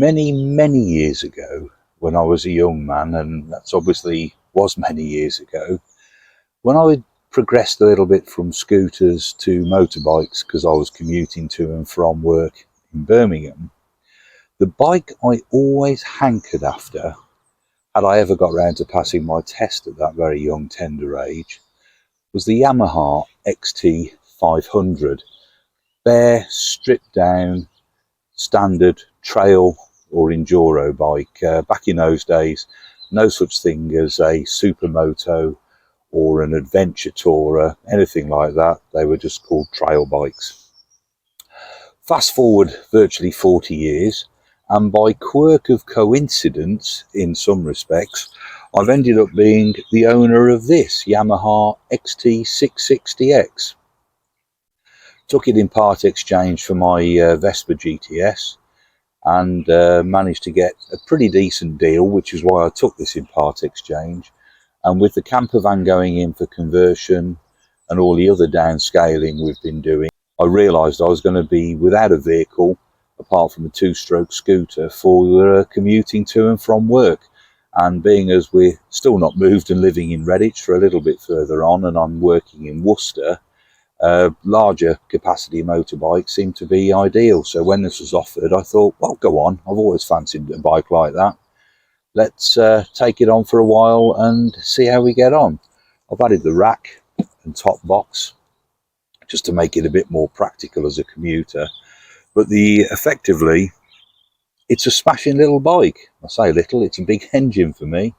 many years ago, when I was a young man, and that's obviously was many years ago, when I progressed a little bit from scooters to motorbikes because I was commuting to and from work in Birmingham, the bike I always hankered after, had I ever got round to passing my test at that very young tender age, was the Yamaha XT660X. Bare, stripped down, standard trail or enduro bike. Back in those days, no such thing as a supermoto or an adventure tourer, anything like that. They were just called trail bikes. Fast forward virtually 40 years, and by quirk of coincidence, in some respects, I've ended up being the owner of this Yamaha XT660X. Took it in part exchange for my Vespa GTS, and managed to get a pretty decent deal, which is why I took this in part exchange. And with the camper van going in for conversion and all the other downscaling we've been doing, I realised I was going to be without a vehicle apart from a two-stroke scooter for commuting to and from work. And being as we're still not moved and living in Redditch for a little bit further on, and I'm working in Worcester, larger capacity motorbikes seemed to be ideal. So when this was offered, I thought, well, go on, I've always fancied a bike like that. Let's take it on for a while and see how we get on. I've added the rack and top box just to make it a bit more practical as a commuter, but effectively it's a smashing little bike. I say little, it's a big engine for me.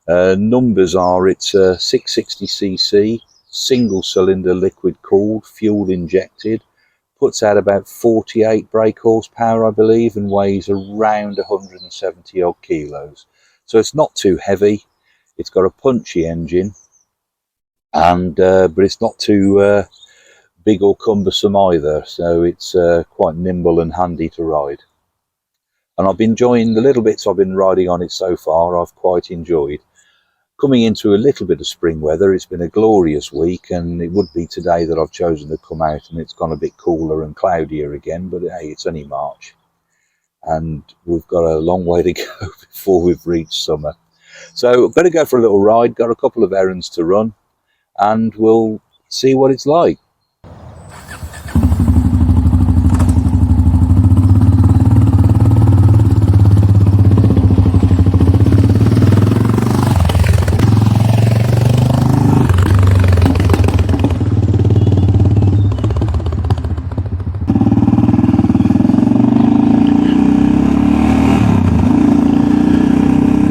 Numbers are, it's a 660cc single cylinder liquid cooled, fuel injected, puts out about 48 brake horsepower I believe, and weighs around 170 odd kilos. So it's not too heavy. It's got a punchy engine, and but it's not too big or cumbersome either, so it's quite nimble and handy to ride. And I've been enjoying the little bits I've been riding on it so far. I've quite enjoyed. Coming into a little bit of spring weather, it's been a glorious week, and it would be today that I've chosen to come out, and it's gone a bit cooler and cloudier again, but hey, it's only March and we've got a long way to go before we've reached summer. So I'm going to go for a little ride, got a couple of errands to run, and we'll see what it's like.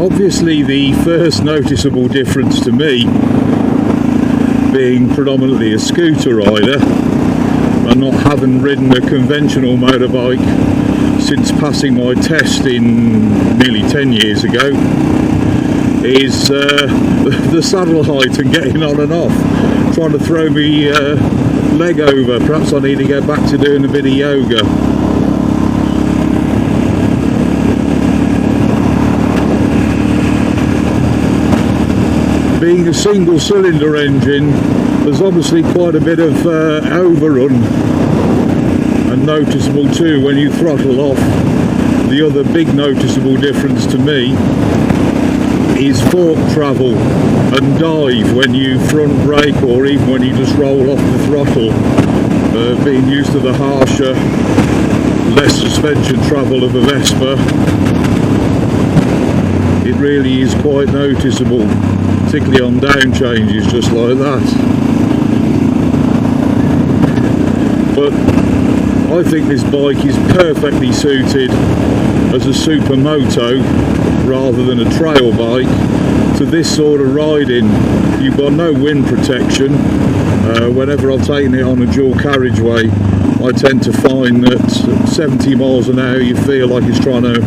Obviously, the first noticeable difference to me, being predominantly a scooter rider and not having ridden a conventional motorbike since passing my test in nearly 10 years ago, is the saddle height and getting on and off. Trying to throw me leg over. Perhaps I need to go back to doing a bit of yoga. Being a single cylinder engine, there's obviously quite a bit of overrun, and noticeable too when you throttle off. The other big noticeable difference to me is fork travel and dive when you front brake, or even when you just roll off the throttle. Being used to the harsher, less suspension travel of a Vespa, it really is quite noticeable, particularly on down changes just like that. But I think this bike is perfectly suited as a supermoto rather than a trail bike to this sort of riding. You've got no wind protection. Whenever I've taken it on a dual carriageway, I tend to find that at 70 miles an hour you feel like it's trying to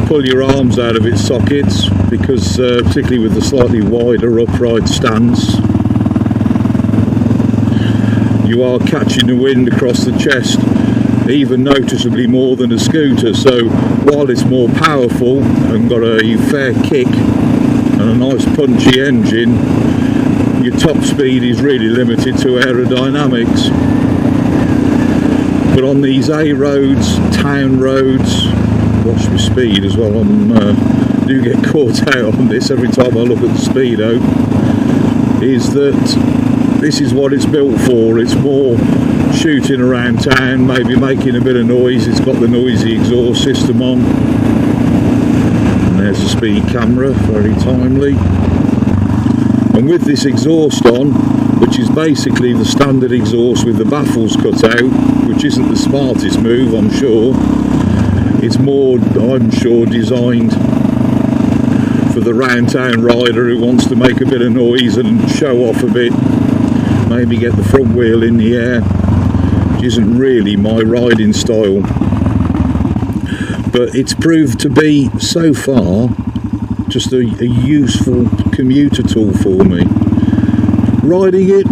pull your arms out of its sockets, because particularly with the slightly wider upright stance, you are catching the wind across the chest even noticeably more than a scooter. So while it's more powerful and got a fair kick and a nice punchy engine, your top speed is really limited to aerodynamics. But on these A roads, town roads, watch my speed as well. I do get caught out on this every time I look at the speedo. Is that this is what it's built for. It's more shooting around town, maybe making a bit of noise. It's got the noisy exhaust system on. And there's the speed camera, very timely. And with this exhaust on, which is basically the standard exhaust with the baffles cut out, which isn't the smartest move, I'm sure. It's more, I'm sure, designed for the round town rider who wants to make a bit of noise and show off a bit, maybe get the front wheel in the air, which isn't really my riding style. But it's proved to be, so far, just a useful commuter tool for me. Riding it,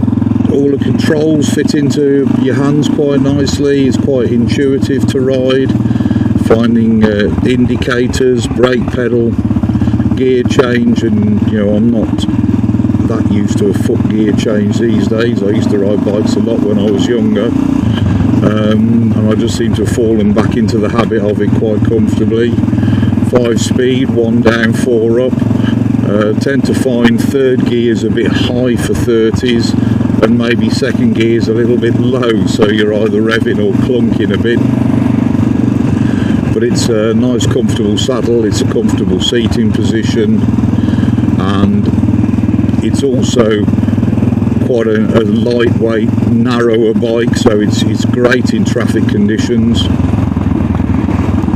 all the controls fit into your hands quite nicely. It's quite intuitive to ride. Finding indicators, brake pedal, gear change, and I'm not that used to a foot gear change these days. I used to ride bikes a lot when I was younger, and I just seem to have fallen back into the habit of it quite comfortably. 5-speed, 1 down, 4 up. Tend to find third gear's a bit high for 30s, and maybe second gear's a little bit low, so you're either revving or clunking a bit. But it's a nice comfortable saddle, it's a comfortable seating position, and it's also quite a lightweight, narrower bike, so it's great in traffic conditions.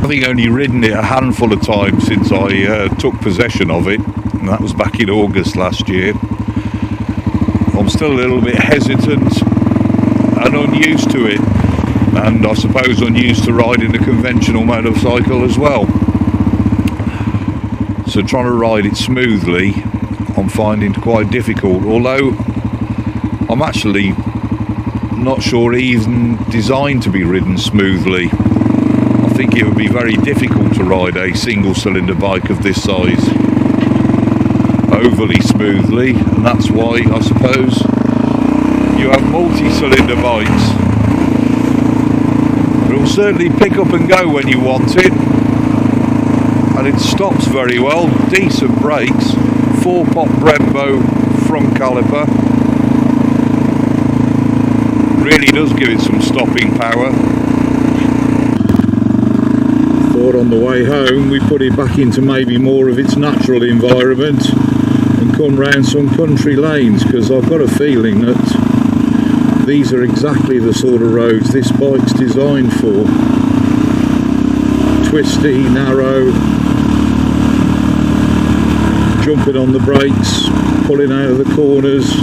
Having only ridden it a handful of times since I took possession of it, and that was back in August last year, I'm still a little bit hesitant and unused to it, and I suppose unused to riding a conventional motorcycle as well. So trying to ride it smoothly I'm finding quite difficult, although I'm actually not sure even designed to be ridden smoothly. I think it would be very difficult to ride a single cylinder bike of this size overly smoothly, and that's why I suppose you have multi-cylinder bikes. It will certainly pick up and go when you want it, and it stops very well, decent brakes, 4-pot Brembo front caliper, really does give it some stopping power. Thought on the way home we put it back into maybe more of its natural environment and come round some country lanes, because I've got a feeling that these are exactly the sort of roads this bike's designed for. Twisty, narrow, jumping on the brakes, pulling out of the corners.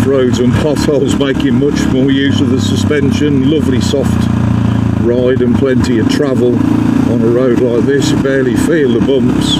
Roads and potholes making much more use of the suspension. Lovely soft ride and plenty of travel on a road like this. You barely feel the bumps.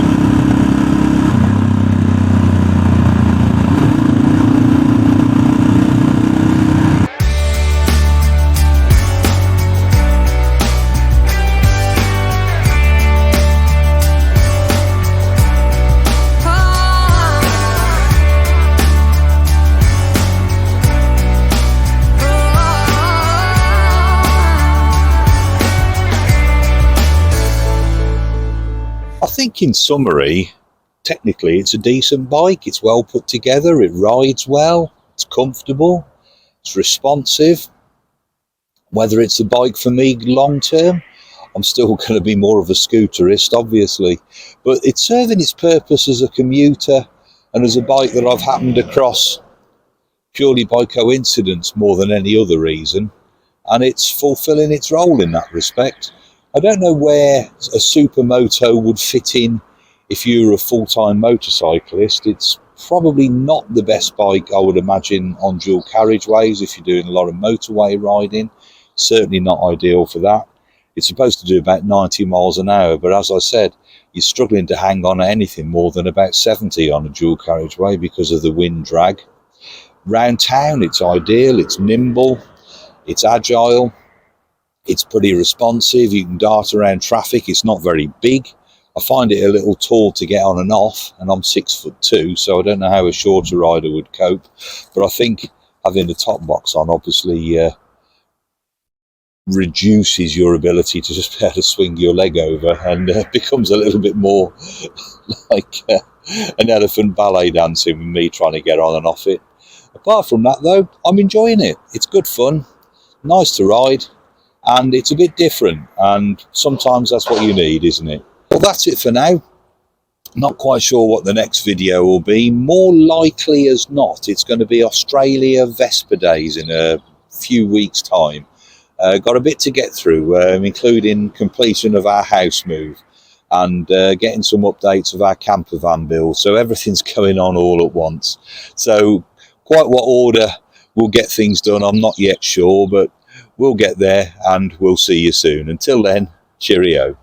I think in summary, technically it's a decent bike. It's well put together, it rides well, it's comfortable, it's responsive. Whether it's a bike for me long term, I'm still going to be more of a scooterist, obviously, but it's serving its purpose as a commuter and as a bike that I've happened across purely by coincidence more than any other reason, and it's fulfilling its role in that respect. I don't know where a supermoto would fit in if you were a full-time motorcyclist. It's probably not the best bike, I would imagine, on dual carriageways if you're doing a lot of motorway riding. Certainly not ideal for that. It's supposed to do about 90 miles an hour, but as I said, you're struggling to hang on at anything more than about 70 on a dual carriageway because of the wind drag. Round town, it's ideal, it's nimble, it's agile, it's pretty responsive, you can dart around traffic, it's not very big. I find it a little tall to get on and off, and I'm 6'2", so I don't know how a shorter rider would cope, but I think having the top box on obviously reduces your ability to just be able to swing your leg over, and becomes a little bit more like an elephant ballet dancing with me trying to get on and off it. Apart from that though, I'm enjoying it. It's good fun, nice to ride, and it's a bit different, and sometimes that's what you need, isn't it? Well, that's it for now. Not quite sure what the next video will be. More likely as not, it's going to be Australia Vespa Days in a few weeks' time. Got a bit to get through, including completion of our house move and getting some updates of our camper van build. So everything's going on all at once. So quite what order we'll get things done, I'm not yet sure, but we'll get there, and we'll see you soon. Until then, cheerio.